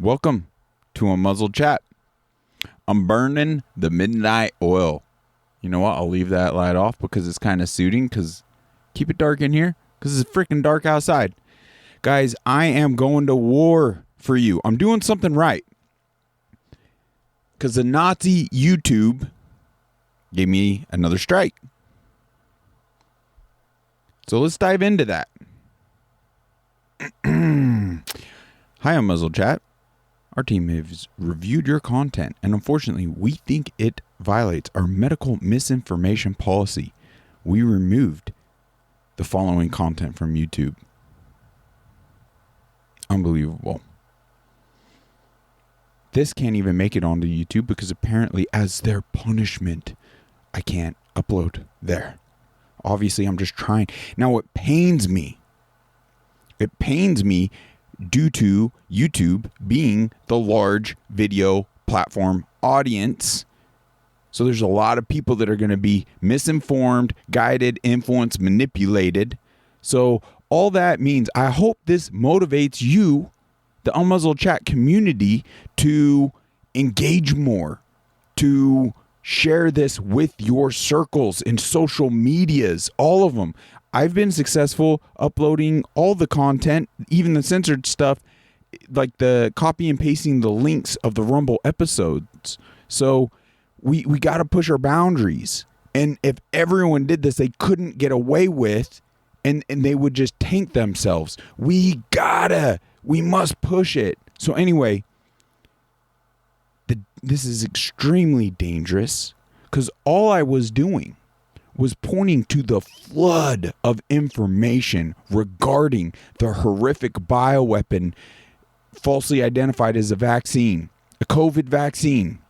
Welcome to a muzzled chat. I'm burning the midnight oil. You know what? I'll leave that light off because it's kind of suiting, because keep it dark in here because it's freaking dark outside. Guys, I am going to war for you. I'm doing something right because the Nazi YouTube gave me another strike. So let's dive into that. Hi, I'm Muzzled Chat. Our team has reviewed your content, and unfortunately, we think it violates our medical misinformation policy. We removed the following content from YouTube. Unbelievable. This can't even make it onto YouTube because apparently, as their punishment, I can't upload there. Obviously, I'm just trying. Now, it pains me. It pains me due to YouTube being the large video platform audience. So there's a lot of people that are going to be misinformed, guided, influenced, manipulated. So all that means, I hope this motivates you, the Unmuzzled Chat community, to engage more, to share this with your circles in social medias, all of them. I've been successful uploading all the content, even the censored stuff, like the copy and pasting the links of the Rumble episodes. So we got to push our boundaries. And if everyone did this, they couldn't get away with, and they would just tank themselves. We must push it. So anyway, this is extremely dangerous because all I was doing was pointing to the flood of information regarding the horrific bioweapon falsely identified as a vaccine, a COVID vaccine,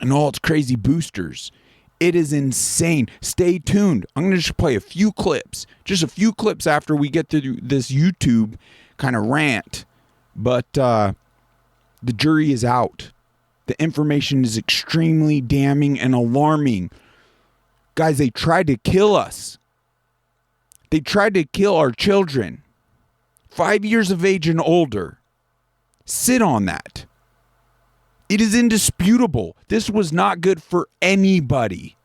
and all its crazy boosters. It is insane. Stay tuned. I'm going to just play a few clips, just a few clips after we get through this YouTube kind of rant. But the jury is out. The information is extremely damning and alarming. Guys, they tried to kill us. They tried to kill our children. 5 years of age and older. Sit on that. It is indisputable. This was not good for anybody.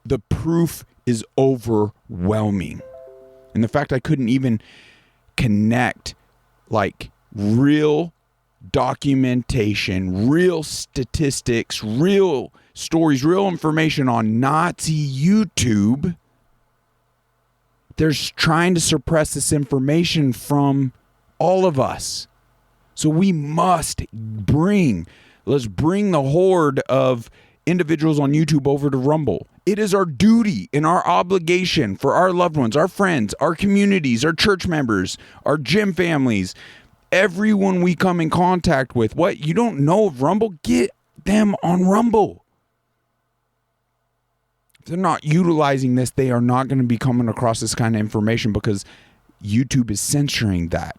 The proof is overwhelming. And the fact I couldn't even connect like real documentation, real statistics, real stories, real information on Nazi YouTube. They're trying to suppress this information from all of us. So we must let's bring the horde of individuals on YouTube over to Rumble. It is our duty and our obligation for our loved ones, our friends, our communities, our church members, our gym families, everyone we come in contact with. What, you don't know of Rumble? Get them on Rumble. If they're not utilizing this, they are not going to be coming across this kind of information because YouTube is censoring that.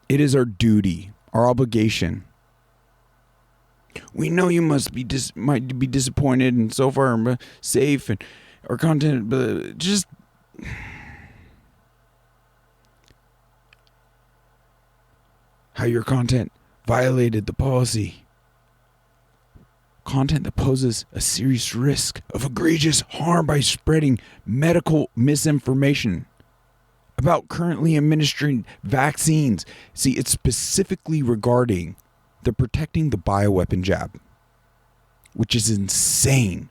It is our duty, our obligation. We know you might be disappointed and so far safe and our content, but just how your content violated the policy. Content that poses a serious risk of egregious harm by spreading medical misinformation about currently administering vaccines. See, it's specifically regarding the protecting the bioweapon jab, which is insane.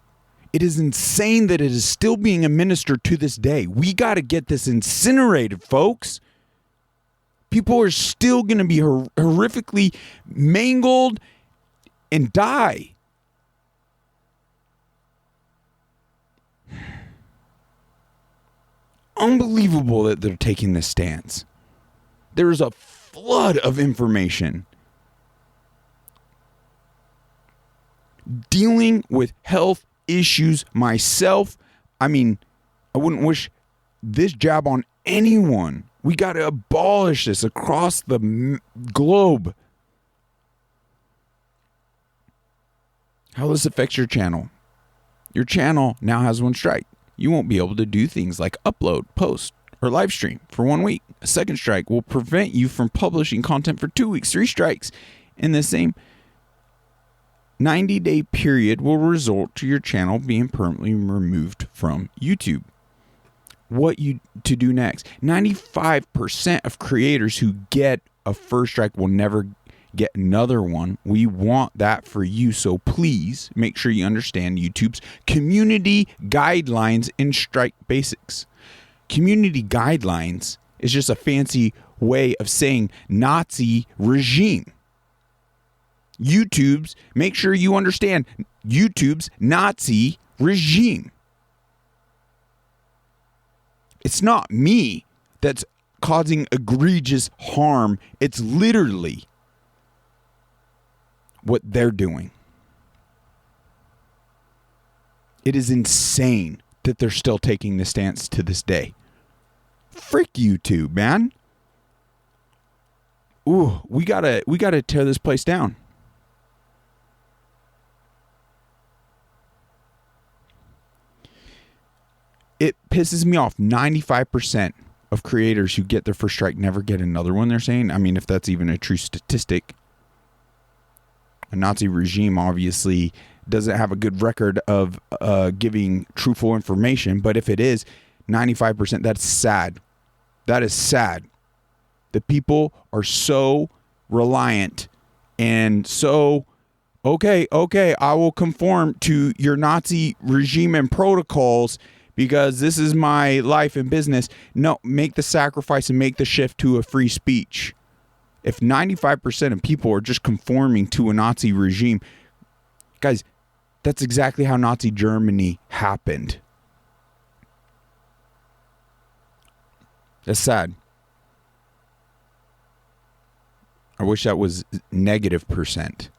It is insane that it is still being administered to this day. We got to get this incinerated, folks. People are still going to be horrifically mangled and die. Unbelievable that they're taking this stance. There is a flood of information. Dealing with health issues myself, I mean, I wouldn't wish this jab on anyone. We got to abolish this across the globe. How this affects your channel. Your channel now has one strike. You won't be able to do things like upload, post, or live stream for 1 week. A second strike will prevent you from publishing content for 2 weeks. 3 strikes in the same 90-day period will result to your channel being permanently removed from YouTube. What you to do next? 95% of creators who get a first strike will never get another one. We want that for you, so please make sure you understand YouTube's community guidelines and strike basics. Community guidelines is just a fancy way of saying Nazi regime. Make sure you understand YouTube's Nazi regime. It's not me that's causing egregious harm. It's literally what they're doing. It is insane that they're still taking this stance to this day. Frick YouTube, man. Ooh, we gotta tear this place down. It pisses me off. 95% of creators who get their first strike never get another one, they're saying. I mean, if that's even a true statistic. A Nazi regime obviously doesn't have a good record of giving truthful information. But if it is 95%, that's sad. That is sad. The people are so reliant and so, okay, I will conform to your Nazi regime and protocols because this is my life and business. No, make the sacrifice and make the shift to a free speech. If 95% of people are just conforming to a Nazi regime, guys, that's exactly how Nazi Germany happened. That's sad. I wish that was -%.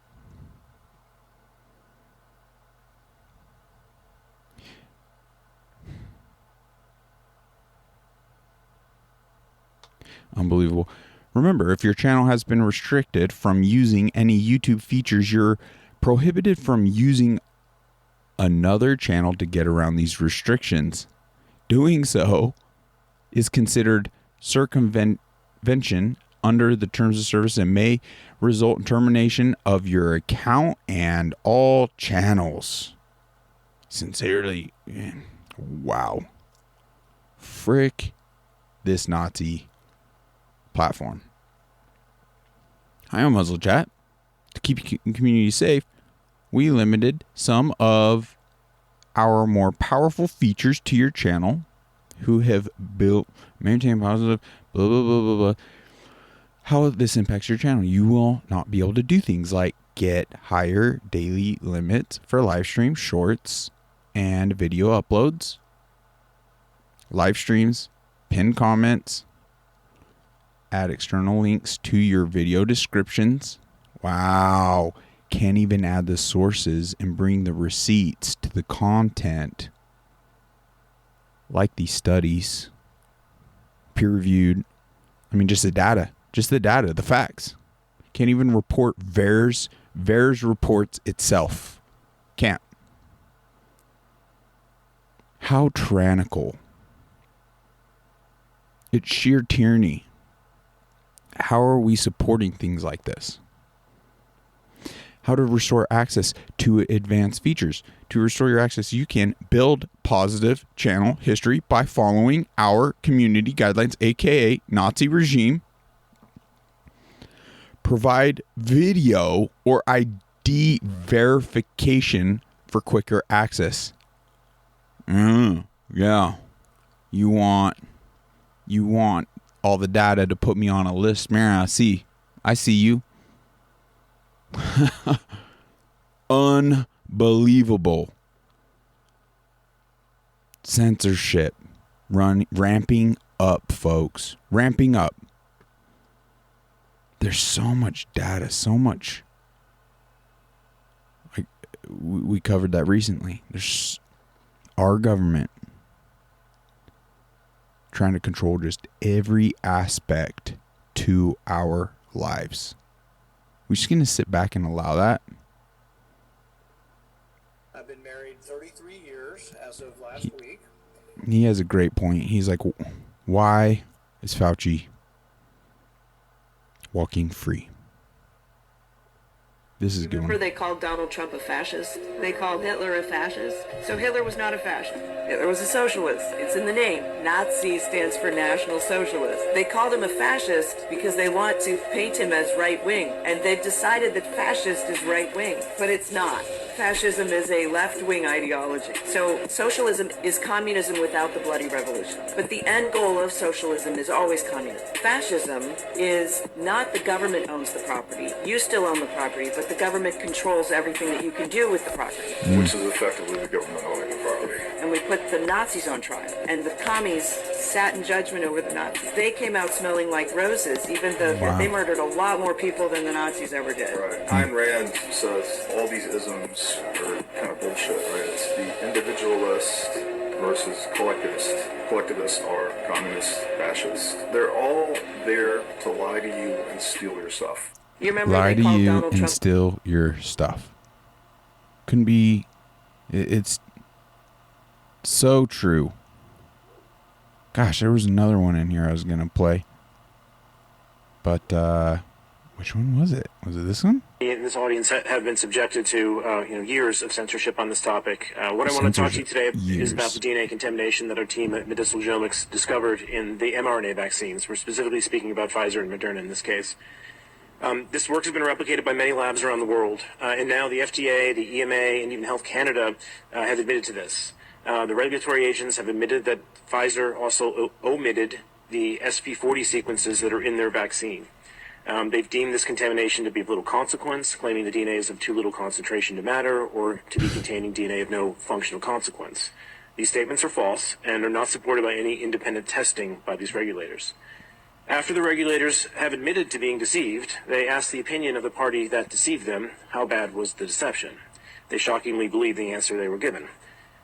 Unbelievable. Remember, if your channel has been restricted from using any YouTube features, you're prohibited from using another channel to get around these restrictions. Doing so is considered circumvention under the terms of service and may result in termination of your account and all channels. Sincerely, man, wow. Frick this Nazi platform. Hi, I'm MUZZLED CHAT. To keep your community safe, we limited some of our more powerful features to your channel who have built, maintain positive, blah, blah, blah, blah, blah. How this impacts your channel. You will not be able to do things like get higher daily limits for live stream shorts and video uploads, live streams, pinned comments, add external links to your video descriptions. Wow. Can't even add the sources and bring the receipts to the content. Like these studies. Peer-reviewed. I mean, just the data. Just the data, the facts. Can't even report VAERS. VAERS reports itself. Can't. How tyrannical. It's sheer tyranny. How are we supporting things like this? How to restore access to advanced features. To restore your access, you can build positive channel history by following our community guidelines, aka Nazi regime. Provide video or ID verification for quicker access. Yeah. You want all the data to put me on a list. Man, I see you. Unbelievable. Censorship ramping up, folks. Ramping up. There's so much data, so much. We covered that recently. There's our government trying to control just every aspect to our lives. We're just going to sit back and allow that. I've been married 33 years as of last week. He has a great point. He's like, why is Fauci walking free. This is a good one. Remember they called Donald Trump a fascist? They called Hitler a fascist? So Hitler was not a fascist. Hitler was a socialist. It's in the name. Nazi stands for National Socialist. They called him a fascist because they want to paint him as right-wing. And they've decided that fascist is right-wing. But it's not. Fascism is a left-wing ideology. So socialism is communism without the bloody revolution. But the end goal of socialism is always communism. Fascism is not the government owns the property. You still own the property, but the government controls everything that you can do with the property. Which is effectively the government owning the property. And we put the Nazis on trial. And the commies sat in judgment over the Nazis. They came out smelling like roses, even though they murdered a lot more people than the Nazis ever did. Right. Ayn Rand says all these isms are kind of bullshit, right? It's the individualist versus collectivist. Collectivists are communist, fascists. They're all there to lie to you and steal your stuff. You remember Lie they to called you Donald and Trump steal your stuff. Couldn't be. It's so true. Gosh, there was another one in here I was going to play. But, which one was it? Was it this one? This audience have been subjected to years of censorship on this topic. What I want to talk to you today is about the DNA contamination that our team at Medicinal Genomics discovered in the mRNA vaccines. We're specifically speaking about Pfizer and Moderna in this case. This work has been replicated by many labs around the world, and now the FDA, the EMA, and even Health Canada have admitted to this. The regulatory agents have admitted that Pfizer also omitted the SP40 sequences that are in their vaccine. They've deemed this contamination to be of little consequence, claiming the DNA is of too little concentration to matter, or to be containing DNA of no functional consequence. These statements are false and are not supported by any independent testing by these regulators. After the regulators have admitted to being deceived, they asked the opinion of the party that deceived them, how bad was the deception? They shockingly believed the answer they were given,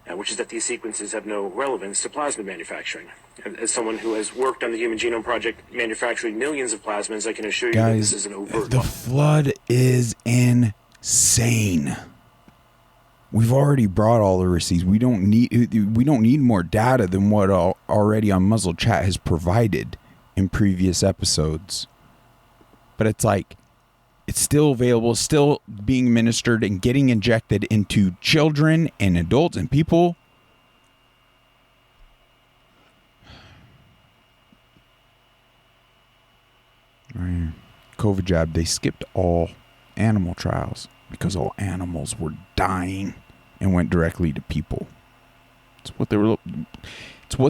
which is that these sequences have no relevance to plasmid manufacturing. As someone who has worked on the Human Genome Project manufacturing millions of plasmids, I can assure you that this is an overt the flood is insane. We've already brought all the receipts. We don't need more data than what already on Muzzled Chat has provided in previous episodes. But it's like, it's still available, still being administered and getting injected into children and adults and people. COVID jab, they skipped all animal trials because all animals were dying and went directly to people. It's what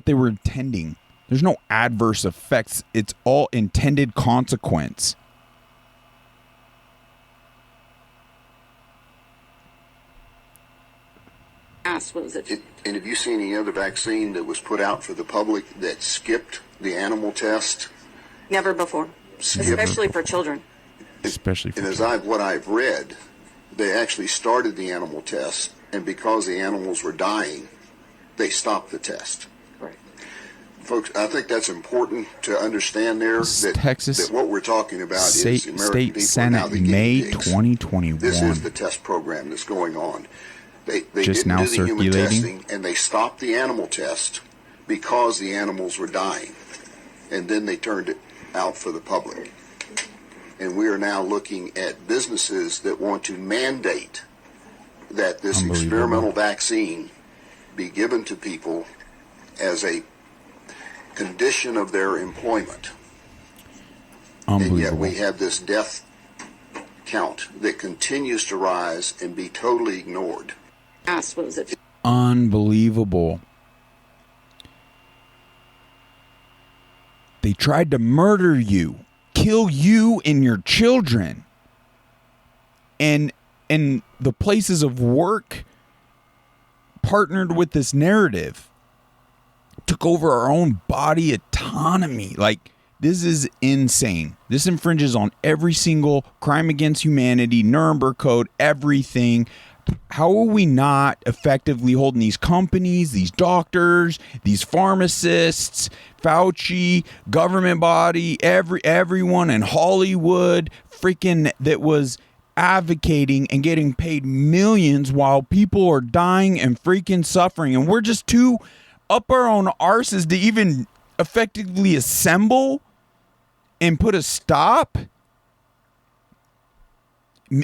they were intending. There's no adverse effects. It's all intended consequence. was it? And have you seen any other vaccine that was put out for the public that skipped the animal test? Never before. Especially for children. What I've read, they actually started the animal test, and because the animals were dying, they stopped the test. Right. Folks, I think that's important to understand there, that what we're talking about is the American State people Senate, now the May guinea pigs. 2021. This is the test program that's going on. They Just didn't now do the human circulating? testing, and they stopped the animal test because the animals were dying, and then they turned it out for the public. And we are now looking at businesses that want to mandate that this experimental vaccine be given to people as a condition of their employment. And yet we have this death count that continues to rise and be totally ignored. What was it? Unbelievable. They tried to murder you, kill you and your children. And the places of work partnered with this narrative, took over our own body autonomy. Like, this is insane. This infringes on every single crime against humanity, Nuremberg Code, everything. How are we not effectively holding these companies, these doctors, these pharmacists, Fauci, government body, everyone in Hollywood, freaking that was advocating and getting paid millions while people are dying and freaking suffering, and we're just too up our own arses to even effectively assemble and put a stop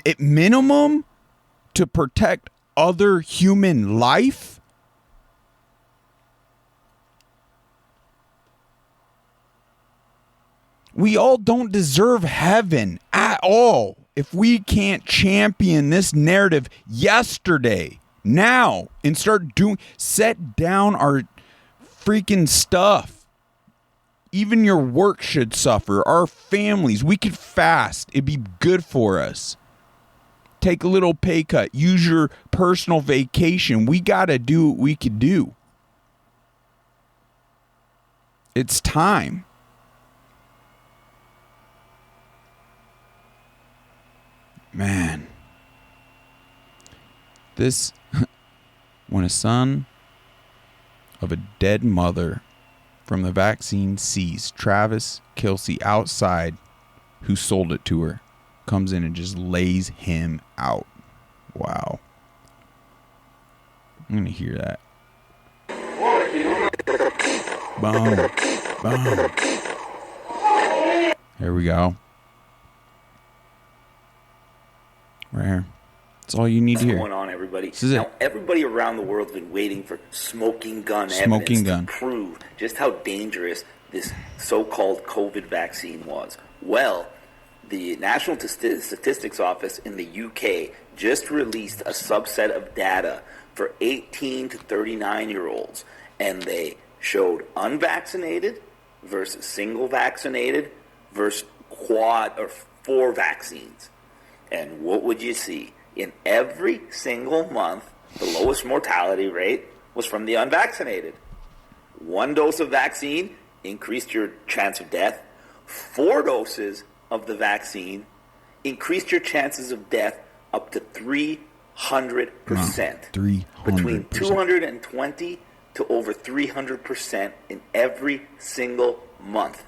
at minimum to protect other human life? We all don't deserve heaven at all if we can't champion this narrative yesterday, now, and set down our freaking stuff. Even your work should suffer. Our families, we could fast. It'd be good for us. Take a little pay cut. Use your personal vacation. We got to do what we could do. It's time. Man. This, when a son of a dead mother from the vaccine sees Travis Kelce outside, who sold it to her, comes in and just lays him out. Wow. I'm going to hear that. Boom. Boom. There we go. Right here. That's all you need to hear. What's going on, everybody? This is now, it. everybody around the world has been waiting for smoking gun Smoking evidence gun. to prove just how dangerous this so-called COVID vaccine was. Well, the National Statistics Office in the UK just released a subset of data for 18 to 39-year-olds, and they showed unvaccinated versus single vaccinated versus quad or 4 vaccines. And what would you see? In every single month, the lowest mortality rate was from the unvaccinated. 1 dose of vaccine increased your chance of death. 4 doses of the vaccine increased your chances of death up to 300%. 300%. Between 220 to over 300% in every single month.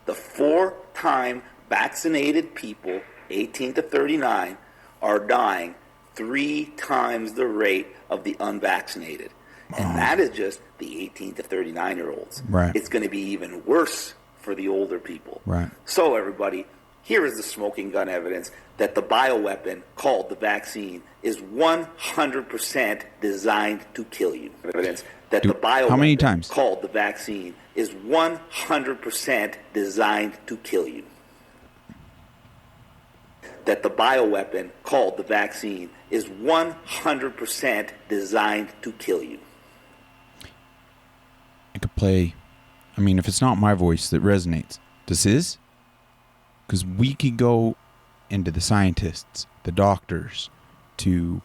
The 4-time vaccinated people, 18 to 39, are dying 3 times the rate of the unvaccinated. And that is just the 18 to 39-year-olds. Right. It's going to be even worse for the older people. Right. So, everybody, here is the smoking gun evidence that the bioweapon called the vaccine is 100% designed to kill you. Evidence that the bioweapon how many times? called the vaccine is 100% designed to kill you. That the bioweapon called the vaccine is 100% designed to kill you. I could play, I mean, if it's not my voice that resonates, this is? Because we could go into the scientists, the doctors, to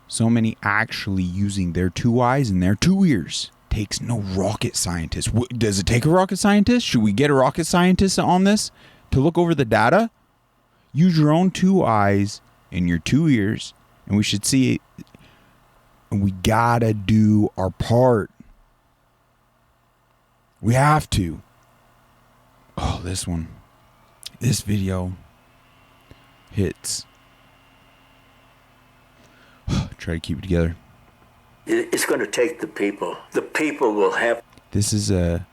so many actually using their 2 eyes and their 2 ears. Takes no rocket scientist. Does it take a rocket scientist? Should we get a rocket scientist on this to look over the data? Use your own 2 eyes and your 2 ears, and we should see it. And we gotta do our part. We have to. Oh, this one. This video hits. Try to keep it together. It's going to take the people. The people will have. This is a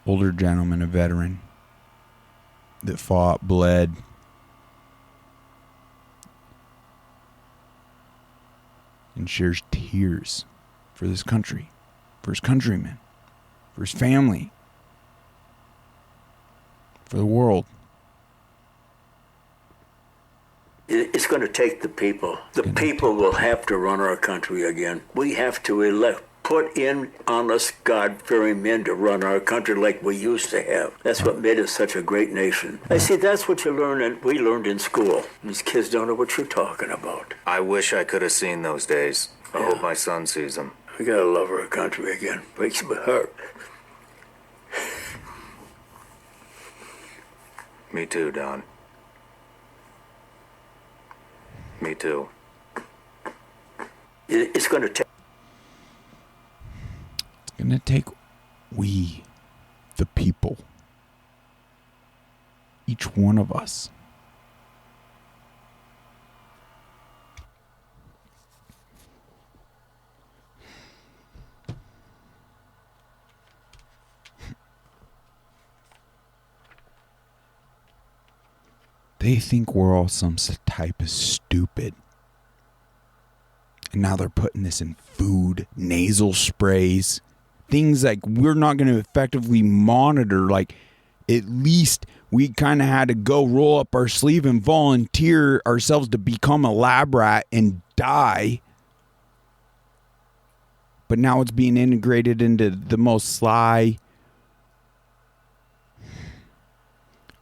older gentleman, a veteran, that fought, bled, and shares tears for this country, for his countrymen, for his family, for the world. It's going to take the people. The people will have to run our country again. We have to put in honest, God-fearing men to run our country like we used to have. That's what made us such a great nation. I see, that's what you learn, and we learned in school. These kids don't know what you're talking about. I wish I could have seen those days. I hope my son sees them. We gotta love our country again. Breaks my heart. Me too, Don. Me too. It's going to take. It's going to take we, the people, each one of us, They think we're all some type of stupid. And now they're putting this in food, nasal sprays, things like we're not going to effectively monitor. Like, at least we kind of had to go roll up our sleeve and volunteer ourselves to become a lab rat and die. But now it's being integrated into the most sly.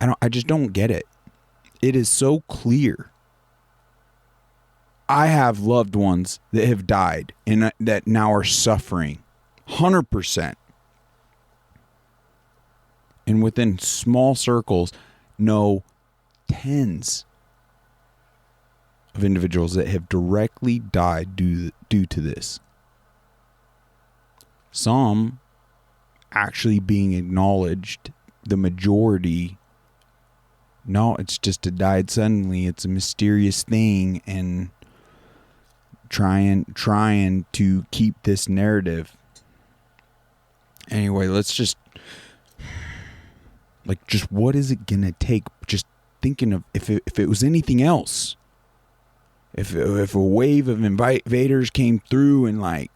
I just don't get it. It is so clear. I have loved ones that have died and that now are suffering 100%. And within small circles, know tens of individuals that have directly died due to this. Some actually being acknowledged, the majority, no, it's just a died suddenly. It's a mysterious thing, and trying to keep this narrative. Anyway, let's just what is it gonna take? Just thinking of if it was anything else. If a wave of invaders came through and like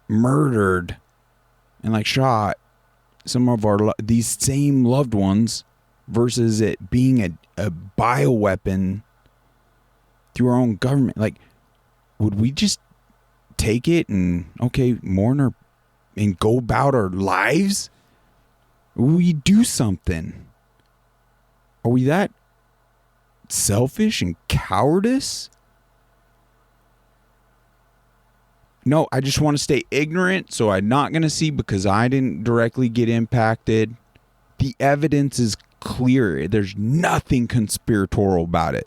murdered and like shot some of these same loved ones, versus it being a bioweapon through our own government, like, would we just take it and mourn her and go about our lives? Would we do something? Are we that selfish and cowardice? No, I just want to stay ignorant, so I'm not going to see because I didn't directly get impacted. The evidence is clear. There's nothing conspiratorial about it.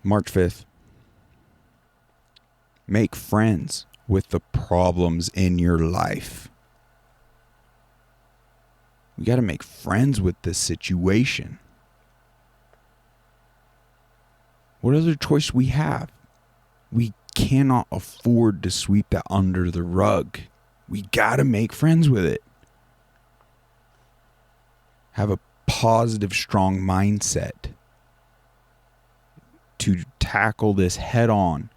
March 5th. Make friends with the problems in your life. We got to make friends with this situation. What other choice we have? We cannot afford to sweep that under the rug. We got to make friends with it. Have a positive, strong mindset to tackle this head on.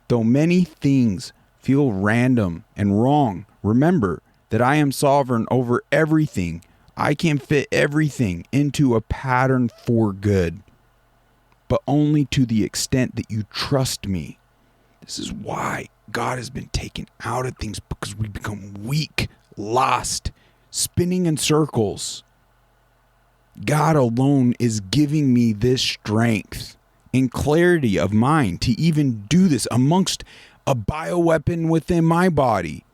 Though many things feel random and wrong, remember that I am sovereign over everything. I can fit everything into a pattern for good, but only to the extent that you trust me. This is why God has been taken out of things, because we become weak, lost, spinning in circles. God alone is giving me this strength and clarity of mind to even do this amongst a bioweapon within my body.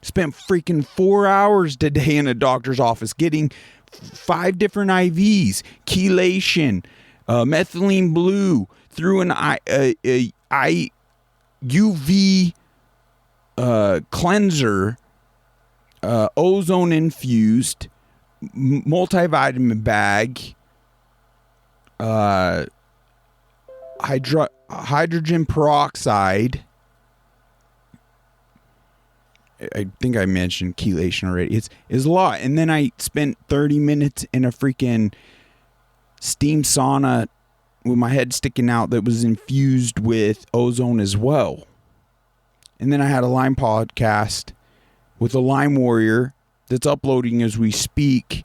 Spent freaking 4 hours today in a doctor's office getting 5 different IVs, chelation, methylene blue, through an UV cleanser, ozone infused, multivitamin bag, hydrogen peroxide. I think I mentioned chelation already. It's a lot. And then I spent 30 minutes in a freaking steam sauna with my head sticking out that was infused with ozone as well. And then I had a Lyme podcast with a Lyme warrior that's uploading as we speak.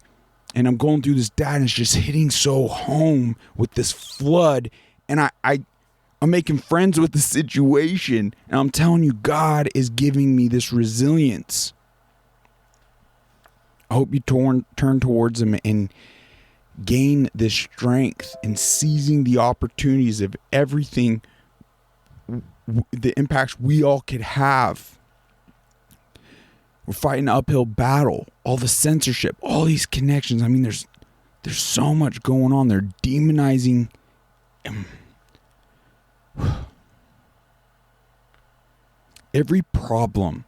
And I'm going through this data and it's just hitting so home with this flood. And I'm making friends with the situation. And I'm telling you, God is giving me this resilience. I hope you turn towards Him and gain this strength in seizing the opportunities of everything, the impacts we all could have. We're fighting an uphill battle. All the censorship, all these connections. I mean, there's so much going on. They're demonizing. Every problem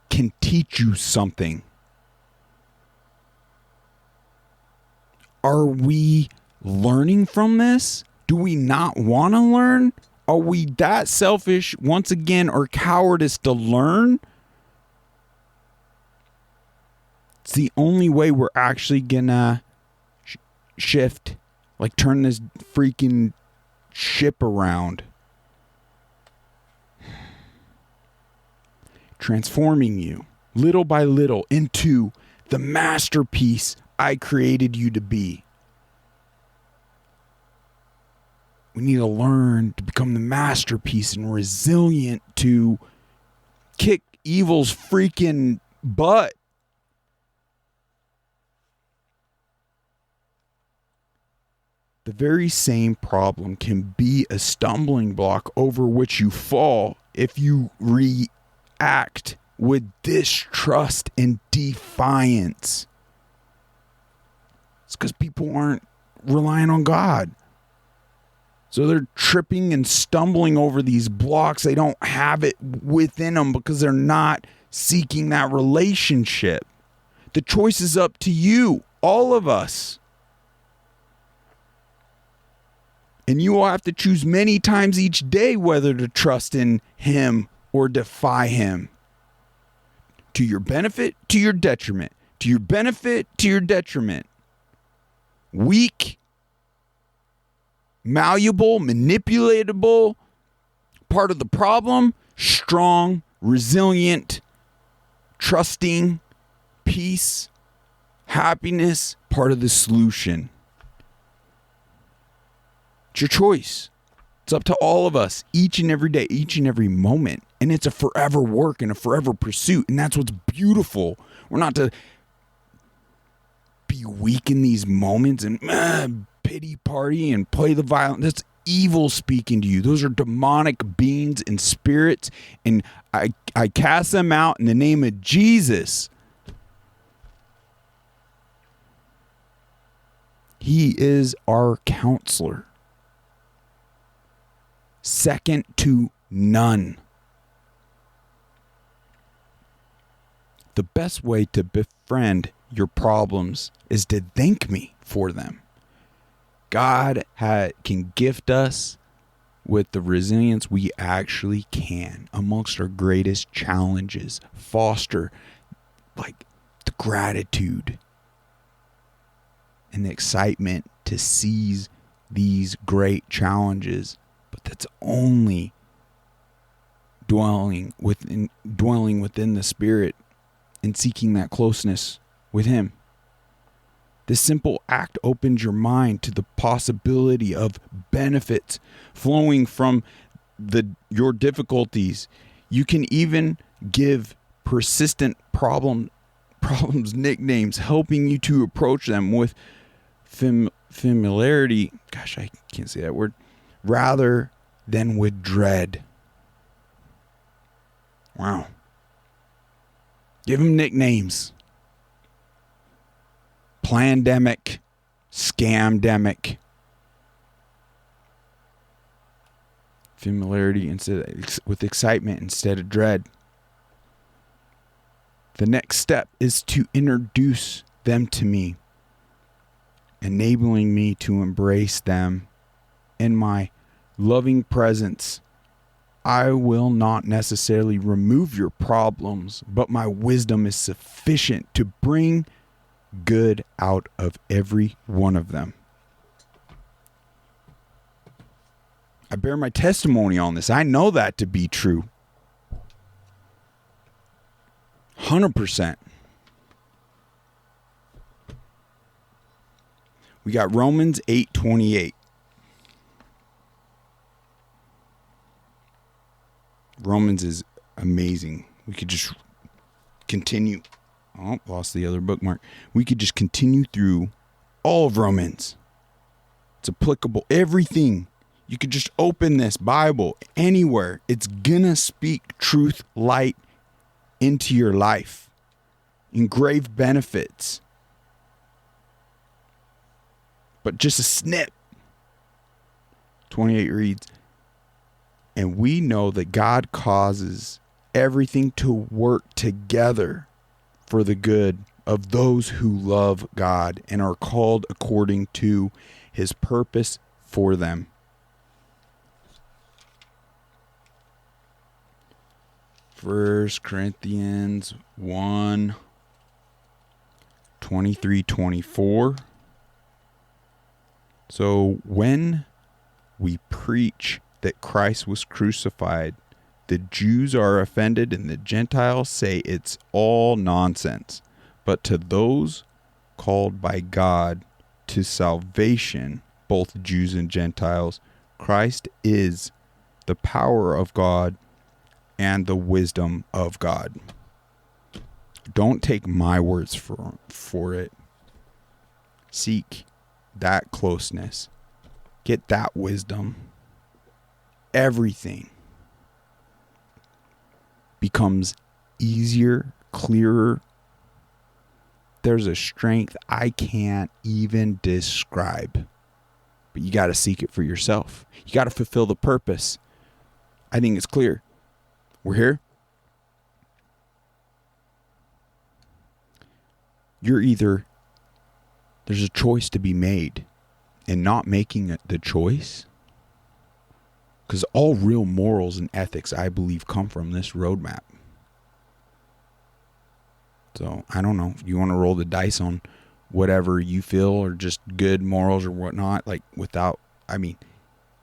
can teach you something. Are we learning from this? Do we not want to learn? Are we that selfish once again, or cowardice to learn? It's the only way we're actually gonna shift, like turn this freaking ship around. Transforming you little by little into the masterpiece I created you to be. We need to learn to become the masterpiece and resilient to kick evil's freaking butt. The very same problem can be a stumbling block over which you fall if you react with distrust and defiance. It's because people aren't relying on God. So they're tripping and stumbling over these blocks. They don't have it within them because they're not seeking that relationship. The choice is up to you, all of us. And you will have to choose many times each day whether to trust in him or defy him. To your benefit, to your detriment. To your benefit, to your detriment. Weak, malleable, manipulatable, part of the problem. Strong, resilient, trusting, peace, happiness, part of the solution. It's your choice. It's up to all of us each and every day, each and every moment. And it's a forever work and a forever pursuit. And that's what's beautiful. We're not to be weak in these moments and pity party and play the violence. That's evil speaking to you. Those are demonic beings and spirits. And I cast them out in the name of Jesus. He is our counselor. Second to none. The best way to befriend your problems is to thank me for them. God can gift us with the resilience we actually can amongst our greatest challenges. Foster like the gratitude and the excitement to seize these great challenges. But that's only dwelling within the Spirit and seeking that closeness with him. This simple act opens your mind to the possibility of benefits flowing from your difficulties. You can even give persistent problems nicknames, helping you to approach them with familiarity. Gosh, I can't say that word. Rather than with dread. Wow. Give them nicknames. Plandemic, scamdemic. Familiarity with excitement instead of dread. The next step is to introduce them to me, enabling me to embrace them in my loving presence. I will not necessarily remove your problems, but my wisdom is sufficient to bring good out of every one of them. I bear my testimony on this. I know that to be true. 100%. We got Romans 8:28. Romans is amazing. We could just continue. Oh, lost the other bookmark. We could just continue through all of Romans. It's applicable. Everything. You could just open this Bible anywhere. It's gonna speak truth, light into your life. Engraved benefits. But just a snip. 28 reads, and we know that God causes everything to work together for the good of those who love God and are called according to his purpose for them. First Corinthians 1. 23:24. So when we preach that Christ was crucified, the Jews are offended and the Gentiles say it's all nonsense. But to those called by God to salvation, both Jews and Gentiles, Christ is the power of God and the wisdom of God. Don't take my words for it. Seek that closeness. Get that wisdom. Everything becomes easier, clearer. There's a strength I can't even describe. But you got to seek it for yourself. You got to fulfill the purpose. I think it's clear. We're here. There's a choice to be made, and not making the choice, because all real morals and ethics, I believe, come from this roadmap. So I don't know if you want to roll the dice on whatever you feel are just good morals or whatnot, like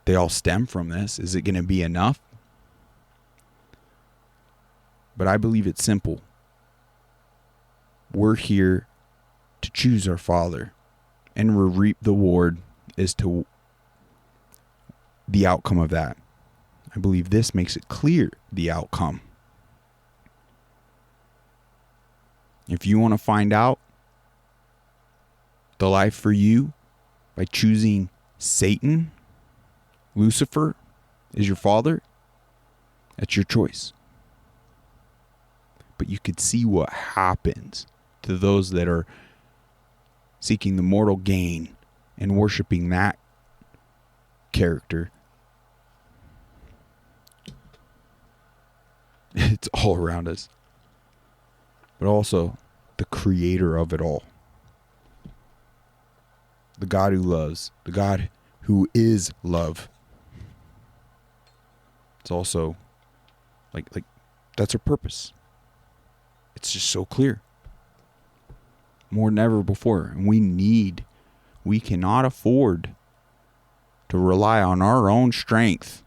they all stem from this. Is it going to be enough? But I believe it's simple. We're here to choose our Father, and we reap the reward as to the outcome of that. I believe this makes it clear the outcome. If you want to find out the life for you by choosing Satan, Lucifer is your father, that's your choice. But you could see what happens to those that are seeking the mortal gain and worshiping that character. It's all around us. But also the creator of it all. The God who loves. The God who is love. It's also like that's our purpose. It's just so clear. More than ever before. And we cannot afford to rely on our own strength.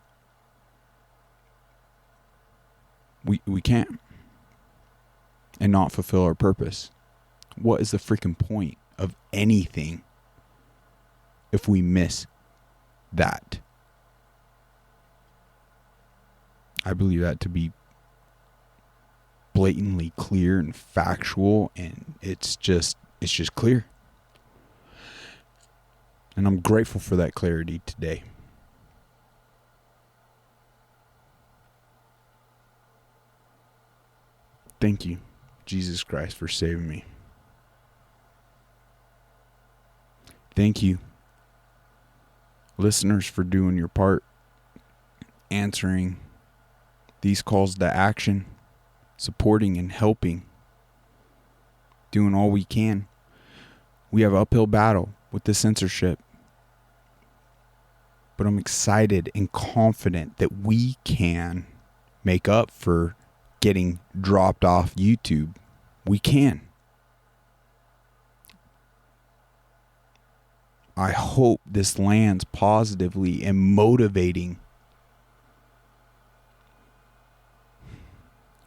We can't. And not fulfill our purpose. What is the freaking point of anything if we miss that? I believe that to be blatantly clear and factual, and it's just clear. And I'm grateful for that clarity today. Thank you, Jesus Christ, for saving me. Thank you, listeners, for doing your part, answering these calls to action, supporting and helping, doing all we can. We have an uphill battle with the censorship, but I'm excited and confident that we can make up for getting dropped off YouTube. We can. I hope this lands positively and motivating.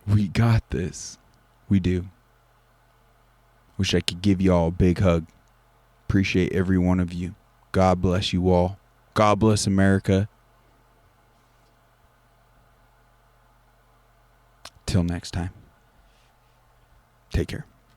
We got this. We do. Wish I could give you all a big hug. Appreciate every one of you. God bless you all. God bless America. Till next time. Take care.